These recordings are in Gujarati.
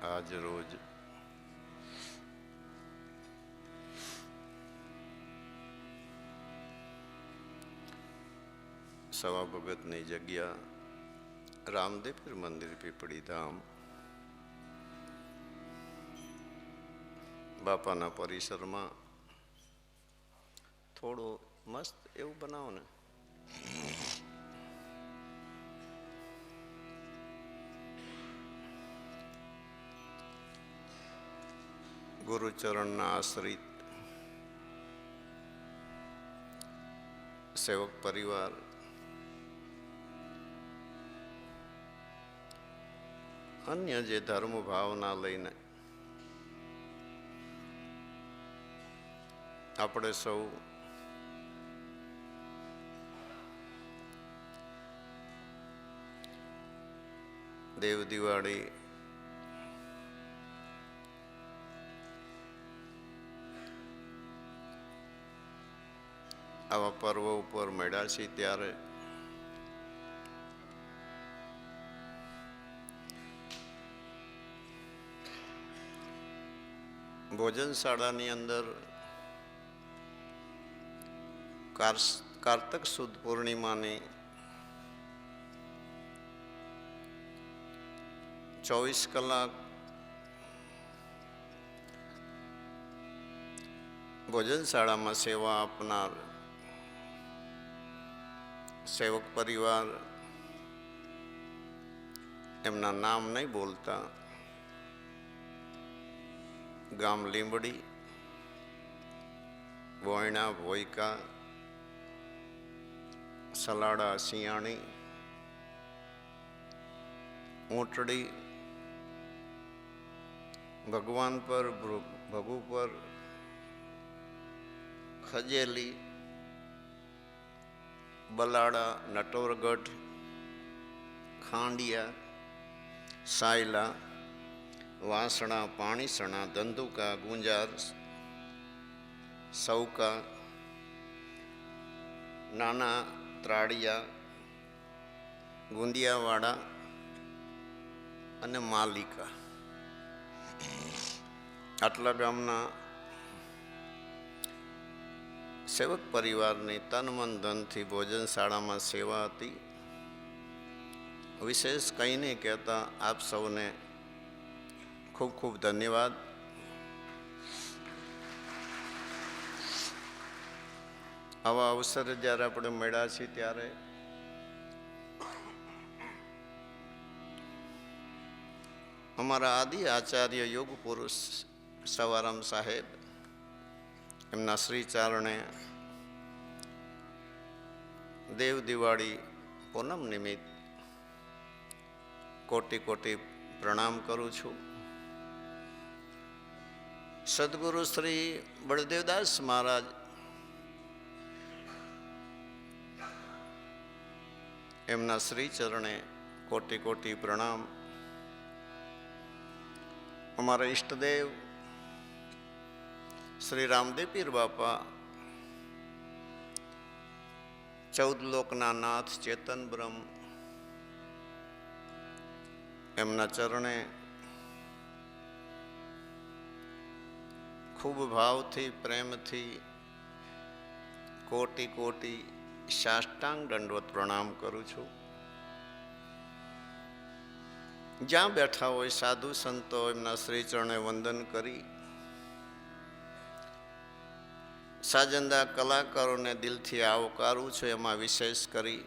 આજ રોજ સવા ભગતની જગ્યા રામદેવપીર મંદિર પીપળી ધામ બાપાના પરિસરમાં થોડું મસ્ત એવું બનાવો ને. ગુરુચરણના આશ્રિત સેવક પરિવાર, અન્ય જે ધર્મ ભાવના લઈને આપણે સૌ દેવ દિવાળી આવા પર્વ ઉપર મળ્યા છીએ ત્યારે ભોજનશાળાની અંદર કારતક સુદ પૂર્ણિમાની 24 કલાક ભોજનશાળામાં સેવા આપનાર સેવક પરિવાર, એમના નામ નહીં બોલતા, ગામ લીંબડી, વોયણા, ભોયકા, સલાડા, સિયાણી, ઊંટડી, ભગવાનપર, ભગુપર, ખજેલી, બલાડા, નટોરગઢ, ખાંડિયા, સાયલા, વાસણા, પાણીસણા, ધંધુકા, ગુંજાર, સૌકા, નાના ત્રાડિયા, ગુંદિયાવાડા અને માલિકા, આટલા ગામના સેવક પરિવારની તન મન ધનથી ભોજનશાળામાં સેવા હતી. વિશેષ કંઈ નહીં કહેતા, આપ સૌને ખૂબ ખૂબ ધન્યવાદ. આવા અવસરે જ્યારે આપણે મળ્યા છીએ ત્યારે અમારા આદિ આચાર્ય યોગ પુરુષ સવારામ સાહેબ, એમના શ્રી ચારણે દેવ દિવાળી પૂનમ નિમિત્ત કોટી કોટી પ્રણામ કરું છું. સદગુરુ શ્રી બળદેવદાસ મહારાજ એમના શ્રી ચરણે કોટી કોટી પ્રણામ. અમારા ઈષ્ટદેવ શ્રી રામદેવપીર બાપા, 14 લોકના નાથ ચેતન બ્રહ્મ, એમના ચરણે ખૂબ ભાવથી પ્રેમથી કોટી કોટી સાષ્ટાંગ દંડવત પ્રણામ કરું છું. જ્યાં બેઠા હોય સાધુ સંતો એમના શ્રી ચરણે વંદન કરી, સાજંદા કલાકારોને દિલથી આવકારું છું. એમાં વિશેષ કરી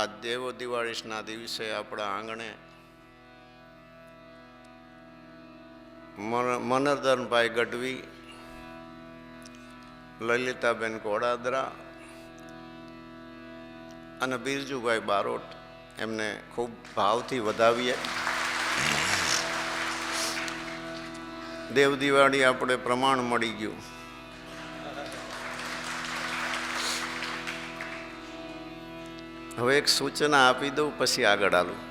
આ દેવ દિવાળીના દિવસે આપણા આંગણે મનરધનભાઈ ગઢવી, લલિતાબેન ઘોડાદરા અને બિરજુભાઈ બારોટ, એમને ખૂબ ભાવથી વધાવીએ. દેવ દિવાળી આપણે પ્રમાણ મળી ગયું. હવે એક સૂચના આપી દઉં, પછી આગળ હાલું.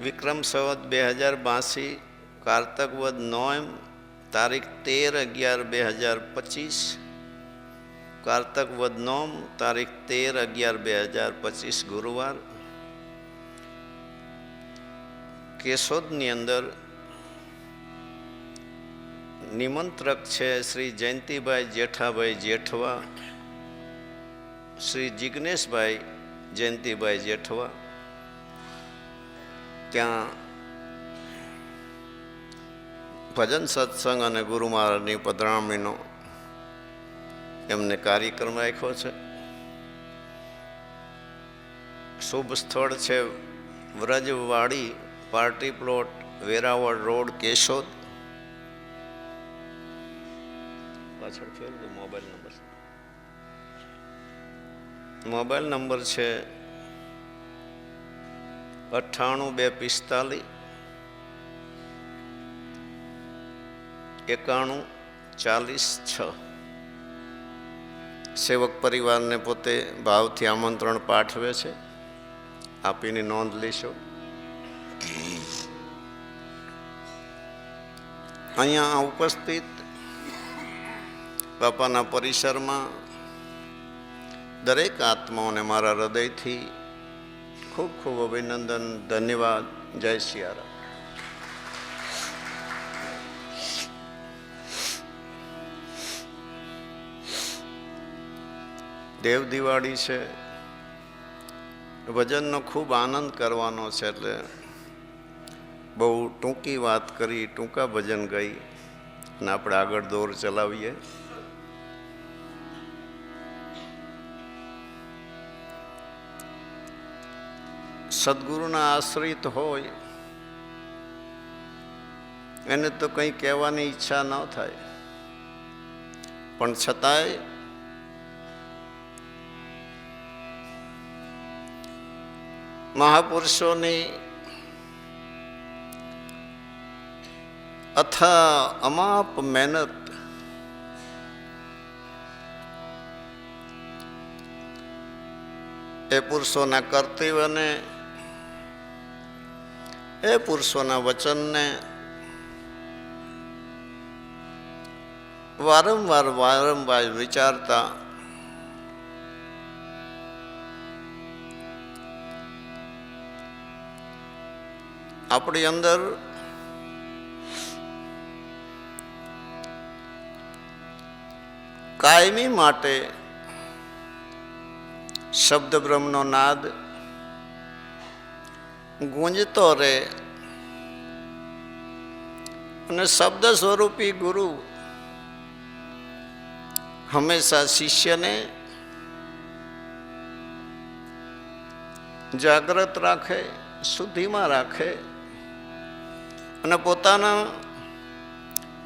વિક્રમ સંવત 2082 કારતક વદ 9 તારીખ 13/11/2025 કારતક વદ નોમ તારીખ 13/11/2025 ગુરુવાર કેશોદની અંદર નિમંત્રક છે શ્રી જયંતિભાઈ જેઠાભાઈ જેઠવા, શ્રી જિગ્નેશભાઈ જયંતિભાઈ જેઠવા. ત્યાં ભજન સત્સંગ અને ગુરુ મહારાજની પધરામણીનો એમને કાર્યક્રમ રાખ્યો છે. શુભ સ્થળ છે Vrajwadi party plot, Veraval road, Keshod. પાછળ ફેર દો મોબાઈલ નંબર છે 98 245 91 40 6. સેવક પરિવારને પોતે ભાવથી આમંત્રણ પાઠવે છે, આપીને નોંધ લેશો. અહીંયા ઉપસ્થિત બાપાના પરિસરમાં દરેક આત્માઓને મારા હૃદયથી ખૂબ ખૂબ અભિનંદન, ધન્યવાદ. જય સિયારામ. દેવ દિવાળી છે, ભજનનો ખૂબ આનંદ કરવાનો છે, એટલે બહુ ટૂંકી વાત કરી, ટૂંકા ભજન ગઈ અને આપણે આગળ દોર ચલાવીએ. સદગુરુના આશ્રિત હોય એને તો કંઈ કહેવાની ઈચ્છા ન થાય, પણ છતાંય મહાપુરુષોની અથા અમાપ મહેનત એ પુરુષોના કર્તવ્યને, એ પુરુષોના વચનને વારંવાર વિચારતા આપણી અંદર કાયમી માટે શબ્દ બ્રહ્મનો નાદ ગુંજતો રહે અને શબ્દ સ્વરૂપી ગુરુ હંમેશા શિષ્યને જાગ્રત રાખે, શુદ્ધિમાં રાખે અને પોતાના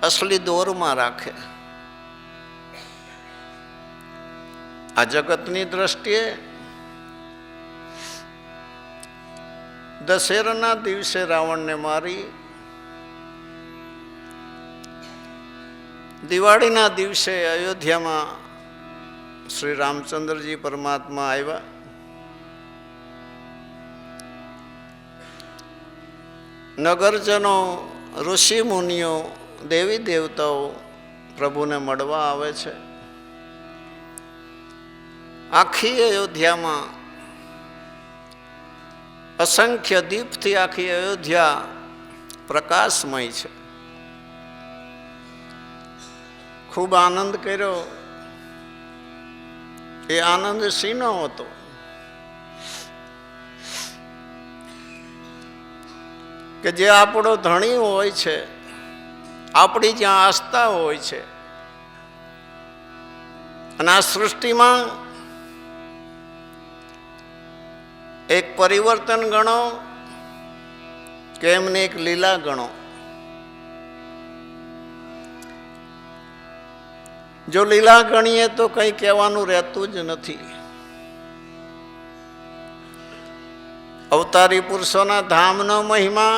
અસલી દોરમાં રાખે. આ જગતની દ્રષ્ટિએ દશેરાના દિવસે રાવણને મારી, દિવાળીના દિવસે અયોધ્યામાં શ્રી રામચંદ્રજી પરમાત્મા આવ્યા. નગરજનો, ઋષિ મુનિઓ, દેવી દેવતાઓ પ્રભુને મળવા આવે છે. આખી અયોધ્યામાં અસંખ્ય દીપથી આખી અયોધ્યા પ્રકાશમય છે. ખૂબ આનંદ કર્યો. એ આનંદ શીનો હતો? કે જે આપણો ધણી હોય છે, આપણી જ્યાં આસ્થા હોય છે, અને આ સૃષ્ટિમાં એક પરિવર્તન ગણો કે એમને એક લીલા ગણો. જો લીલા ગણીએ તો કંઈ કહેવાનું રહેતું જ નથી. અવતારી પુરુષોના ધામનો મહિમા,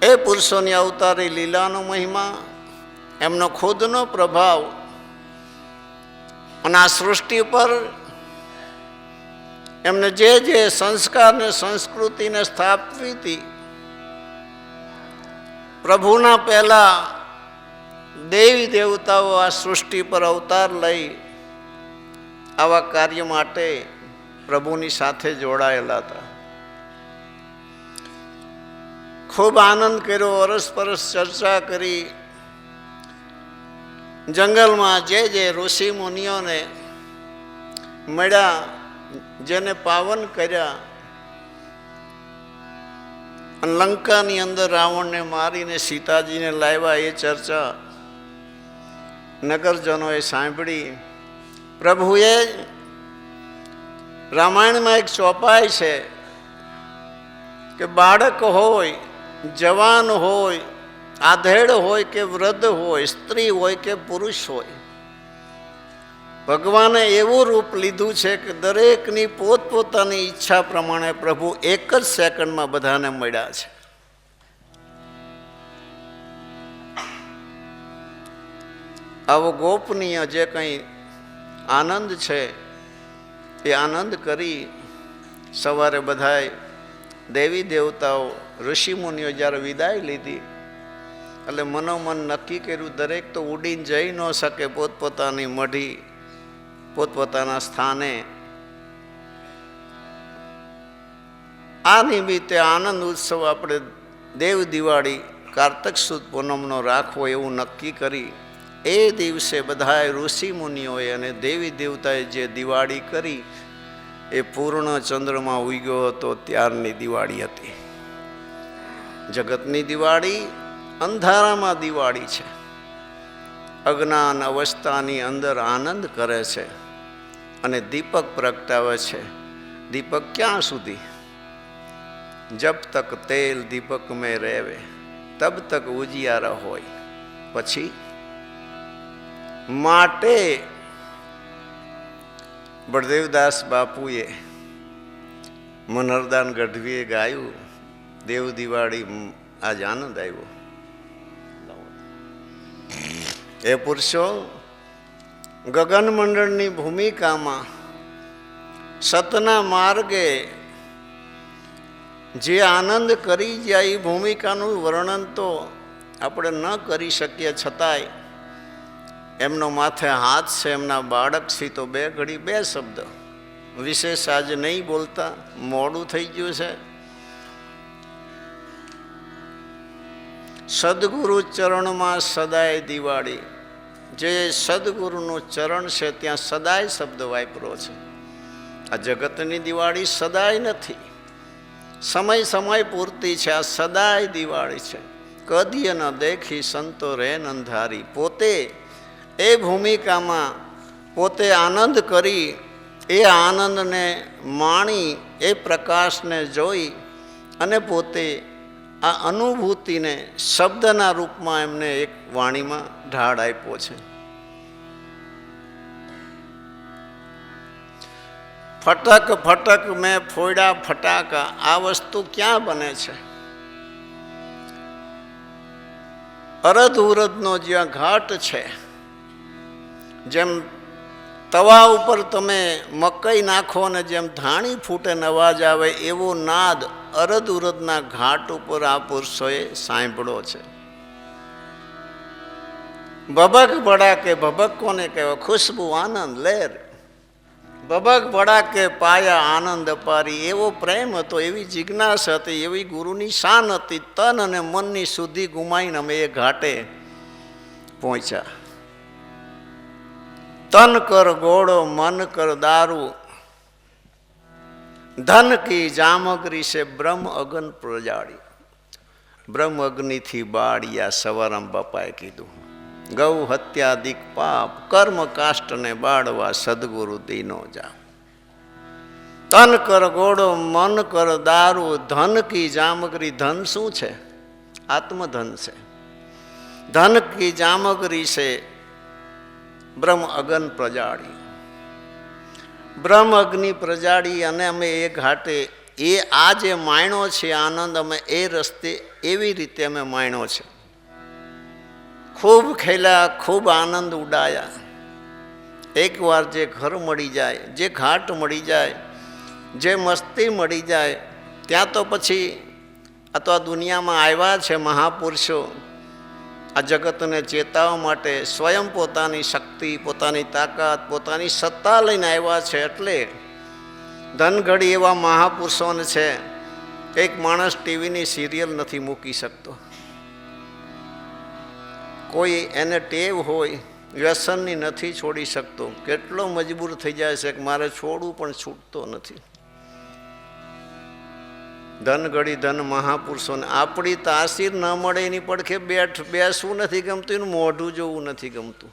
એ પુરુષોની અવતારી લીલાનો મહિમા, એમનો ખુદનો પ્રભાવ અને આ સૃષ્ટિ પર એમને જે જે સંસ્કારને સંસ્કૃતિને સ્થાપવી હતી, પ્રભુના પહેલા દેવી દેવતાઓ આ સૃષ્ટિ પર અવતાર લઈ આવા કાર્ય માટે પ્રભુની સાથે જોડાયેલા હતા. ખૂબ આનંદ કર્યો, અરસપરસ ચર્ચા કરી. જંગલમાં જે ઋષિ મુનિઓને મળ્યા, જેને પાવન કર્યા, લંકાની અંદર રાવણને મારીને સીતાજીને લાવ્યા, એ ચર્ચા નગરજનોએ સાંભળી. પ્રભુએ રામાયણમાં એક ચોપાઈ છે કે બાળક હોય, જવાન હોય, આધેડ હોય કે વૃદ્ધ હોય, સ્ત્રી હોય કે પુરુષ હોય, ભગવાને એવું રૂપ લીધું છે કે દરેકની પોતપોતાની ઈચ્છા પ્રમાણે પ્રભુ એક જ સેકન્ડમાં બધાને મળ્યા છે. આવો ગોપનીય જે કંઈ આનંદ છે એ આનંદ કરી સવારે બધાએ દેવી દેવતાઓ ઋષિમુનિઓ જ્યારે વિદાય લીધી એટલે મનોમન નક્કી કર્યું, દરેક તો ઉડીને જઈ ન શકે પોતપોતાની મઢી, પોતપોતાના સ્થાને. આ નિમિત્તે આનંદ ઉત્સવ આપણે દેવ દિવાળી કારતક સુદ પૂનમનો રાખવો એવું નક્કી કરી એ દિવસે બધાએ ઋષિ મુનિઓએ અને દેવી દેવતાએ જે દિવાળી કરી એ પૂર્ણ ચંદ્રમાં ઉગ્યો હતો ત્યારની દિવાળી હતી. જગતની દિવાળી અંધારામાં દિવાળી છે. અજ્ઞાન અવસ્થાની અંદર આનંદ કરે છે અને દીપક પ્રગટાવે છે. દીપક ક્યાં સુધી? જબ તક તેલ દીપક મેં રહેવે તબ તક ઉજિયારા હોય. પછી માટે બળદેવદાસ બાપુએ, મનહરદાન ગઢવીએ ગાયું, દેવ દિવાળી આજ આનંદ આવ્યો. એ પુરુષો ગગન મંડળની ભૂમિકામાં સતના માર્ગે જે આનંદ કરી જાય એ ભૂમિકાનું વર્ણન તો આપણે ન કરી શકીએ, છતાંય એમનો માથે હાથ છે, એમના બાળકથી તો બે ઘડી બે શબ્દ વિશેષ આજે નહીં બોલતા, મોડું થઈ ગયું છે. સદગુરુ ચરણમાં સદાય દિવાળી. જે સદગુરુનું ચરણ છે ત્યાં સદાય શબ્દ વાપરો છે. આ જગતની દિવાળી સદાય નથી, સમય સમય પૂરતી છે. આ સદાય દિવાળી છે. કદીય ન દેખી સંતો રેન અંધારી. પોતે એ ભૂમિકામાં પોતે આનંદ કરી, એ આનંદને માણી, એ પ્રકાશને જોઈ અને પોતે આ અનુભૂતિને શબ્દના રૂપમાં એમને એક વાણીમાં ઢાળ આપ્યો છે. ફટક ફટક મેં ફોડ્યા ફટાકા. આ વસ્તુ ક્યાં બને છે? અરદ ઉરદનો જ્યાં ઘાટ છે, જેમ તવા ઉપર તમે મકઈ નાખો અને જેમ ધાણી ફૂટે ને અવાજ આવે, એવો નાદ અરદ ઉરદના ઘાટ ઉપર આ પુરુષોએ સાંભળ્યો છે. ભભક ભડાકે, ભભક કોને કહેવાય? ખુશ્બુ, આનંદ, લહેર. ભભક ભડાકે પાયા આનંદ અપારી. એવો પ્રેમ હતો, એવી જિજ્ઞાસા હતી, એવી ગુરુની શાન હતી. તન અને મનની શુદ્ધિ ગુમાવીને અમે એ ઘાટે પહોંચ્યા. તન કર ગોળો મન કર દારૂ, ધન કી જામગરી છે બ્રહ્મ અગ્ન પ્રજાળી. બ્રહ્મ અગ્નિથી બાળ્યા, સવારામ બાપાએ કીધું. ગૌ હત્યાદિક પાપ કર્મ કાષ્ટને બાળવા સદગુરુ દીનો જા. તન કર ગોળો મન કર દારૂ, ધન કી જામગરી. ધન શું છે? આત્મધન છે. ધન કી જામગરી છે બ્રહ્મ અગ્ન પ્રજાળી. બ્રહ્મ અગ્નિ પ્રજાળી. અને અમે એ ઘાટે એ આ જે માણ્યો છે આનંદ, અમે એ રસ્તે એવી રીતે અમે માણ્યો છે. ખૂબ ખેલ્યા, ખૂબ આનંદ ઉડાયા. એકવાર જે ઘર મળી જાય, જે ઘાટ મળી જાય, જે મસ્તી મળી જાય, ત્યાં તો પછી આ તો આ દુનિયામાં આવ્યા છે મહાપુરુષો, આ જગતને ચેતવવા માટે સ્વયં પોતાની શક્તિ, પોતાની તાકાત, પોતાની સત્તા લઈને આવ્યા છે. એટલે ધનઘડી એવા મહાપુરુષોને છે. એક માણસ ટીવીની સિરિયલ નથી મૂકી શકતો. કોઈ એને ટેવ હોય વ્યસનની નથી છોડી શકતો. કેટલો મજબૂર થઈ જાય છે કે મારે છોડવું પણ છૂટતો નથી. ધન ઘડી ધન મહાપુરુષોને આપણી તાસીર ન મળે એની પડખે બેસવું નથી ગમતું, એનું મોઢું જોવું નથી ગમતું.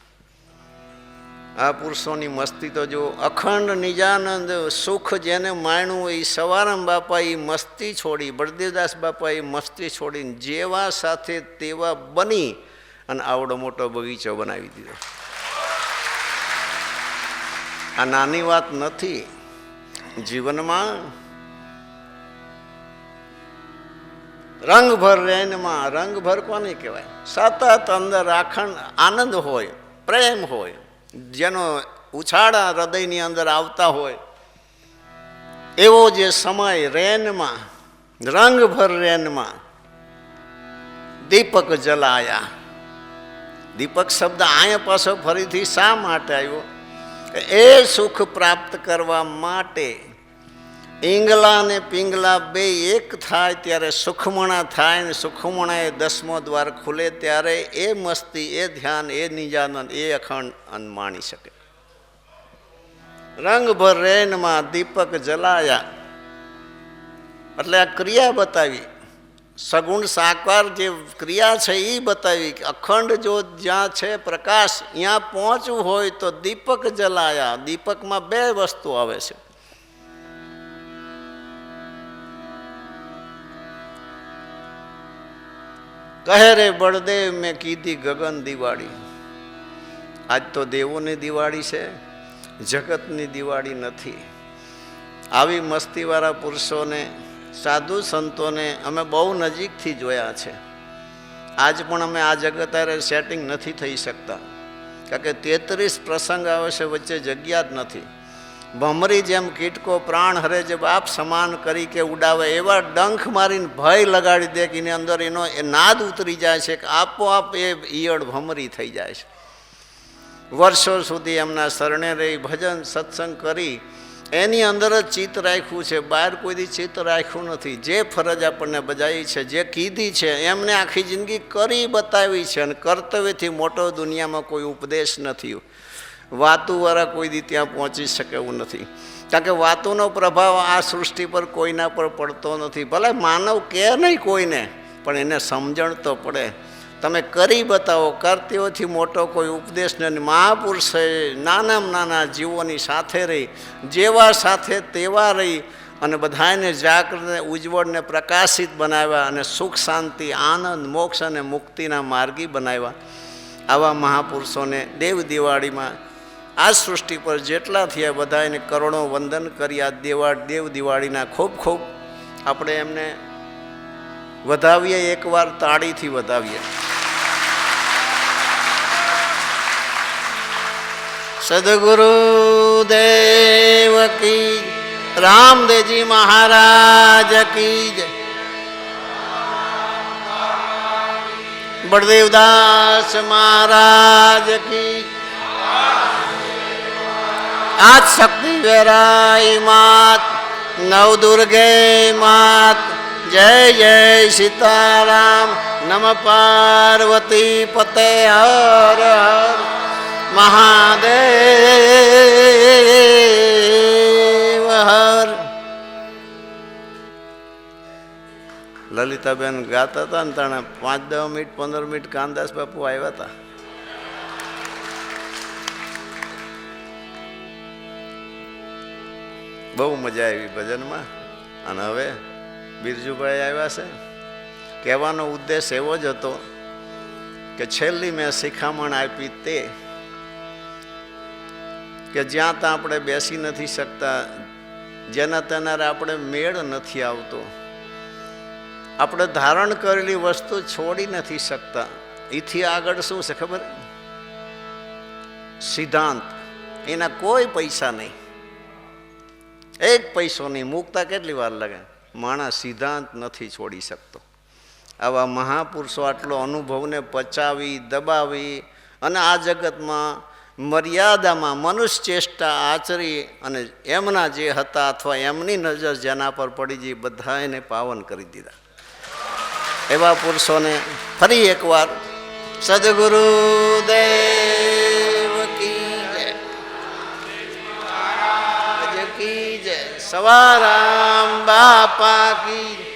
આ પુરુષોની મસ્તી તો જો અખંડ નિજાનંદ સુખ જેને માણ્યું હોય, સવારામ બાપા એ મસ્તી છોડી, બળદેવદાસ બાપા એ મસ્તી છોડીને જેવા સાથે તેવા બની અને આવડો મોટો બગીચો બનાવી દીધો. આ નાની વાત નથી. જીવનમાં રંગભર રેનમાં, રંગભર કોને કહેવાય? સતત અંદર રાખણ આનંદ હોય, પ્રેમ હોય, જેનો ઉછાળા હૃદયની અંદર આવતા હોય, એવો જે સમય રેનમાં, રંગભર રેનમાં દીપક જલાયા. દીપક શબ્દ અહીંયા પાછો ફરીથી શા માટે આવ્યો? એ સુખ પ્રાપ્ત કરવા માટે ઈંગલા ને પિંગલા બે એક થાય ત્યારે સુખમણા થાય ને સુખમણા એ 10મો દ્વાર ખુલે ત્યારે એ મસ્તી, એ ધ્યાન, એ નિજાનંદ, એ અખંડ માણી શકે. રંગભર રેનમાં દીપક જલાયા એટલે આ ક્રિયા બતાવી. સગુણ સાકાર જે ક્રિયા છે એ બતાવી કે અખંડ જો જ્યાં છે પ્રકાશ, ત્યાં પહોંચવું હોય તો દીપક જલાયા. દીપકમાં બે વસ્તુ આવે છે. કહે રે બળદેવ મેં કીધી ગગન દિવાળી. આજ તો દેવોની દિવાળી છે, જગતની દિવાળી નથી. આવી મસ્તીવાળા પુરુષોને, સાધુ સંતોને અમે બહુ નજીકથી જોયા છે. આજ પણ અમે આ જગત હારે સેટિંગ નથી થઈ શકતા, કારણ કે 33 પ્રસંગ આવે છે, વચ્ચે જગ્યા જ નથી. ભમરી જેમ કીટકો પ્રાણ હરે જે બાપ સમાન કરી કે ઉડાવે, એવા ડંખ મારીને ભય લગાડી દે કે એની અંદર એનો એ નાદ ઉતરી જાય છે કે આપોઆપ એ ઈયળ ભમરી થઈ જાય છે. વર્ષો સુધી એમના શરણે રહી ભજન સત્સંગ કરી એની અંદર જ ચિત્ત રાખ્યું છે, બહાર કોઈથી ચિત્ત રાખ્યું નથી. જે ફરજ આપણને બજાવી છે, જે કીધી છે, એમને આખી જિંદગી કરી બતાવી છે. અને કર્તવ્યથી મોટો દુનિયામાં કોઈ ઉપદેશ નથી. વાતુવાળા કોઈ દી ત્યાં પહોંચી શકે એવું નથી, કારણ કે વાતોનો પ્રભાવ આ સૃષ્ટિ પર કોઈના પર પડતો નથી. ભલે માનવ કે નહીં કોઈને, પણ એને સમજણ તો પડે. તમે કરી બતાવો. કર્તવ્યથી મોટો કોઈ ઉપદેશ નહીં. મહાપુરુષે નાનામાં નાના જીવોની સાથે રહી, જેવા સાથે તેવા રહી અને બધાને જાગૃત, ઉજ્જવળ ને પ્રકાશિત બનાવ્યા અને સુખ, શાંતિ, આનંદ, મોક્ષ અને મુક્તિના માર્ગી બનાવ્યા. આવા મહાપુરુષોને દેવ દિવાળીમાં આ સૃષ્ટિ પર જેટલા થયા બધા એને કરોડો વંદન કરી આ દેવ દિવાળીના ખૂબ ખૂબ આપણે એમને વધાવીએ. એકવાર તાળીથી વધાવીએ. સદગુરુ દેવ કી, રામદેવજી મહારાજ કી જય, બળદેવદાસ મહારાજ કી, આજ શક્તિ વેરાઈ માત, નવદુર્ગે માત, જય જય સીતારામ. નમ પાર્વતી પતે હર હર મહાદેવ હર. લલિતાબેન ગાતા હતા ને તાણે 5-10 મિનિટ 15 મિનિટ કાનદાસ બાપુ આવ્યા હતા. બહુ મજા આવી ભજનમાં. અને હવે બિરજુભાઈ આવ્યા છે. કહેવાનો ઉદ્દેશ એવો જ હતો કે છેલ્લી મેં શિખામણ આપી તે કે જ્યાં ત્યાં આપણે બેસી નથી શકતા, જેના તેનારે આપણે મેળ નથી આવતો, આપણે ધારણ કરેલી વસ્તુ છોડી નથી શકતા. એથી આગળ શું છે ખબર? સિદ્ધાંત. એના કોઈ પૈસા નહીં, એક પૈસો નહીં. મૂકતા કેટલી વાર લાગે? માણસ સિદ્ધાંત નથી છોડી શકતો. આવા મહાપુરુષો આટલો અનુભવને પચાવી દબાવી અને આ જગતમાં મર્યાદામાં મનુષ્ય ચેષ્ટા આચરી અને એમના જે હતા અથવા એમની નજર જેના પર પડી ગઈ બધાને પાવન કરી દીધા. એવા પુરુષોને ફરી એકવાર સદગુરુ દેવ કી જય, સવારામ બાપા કી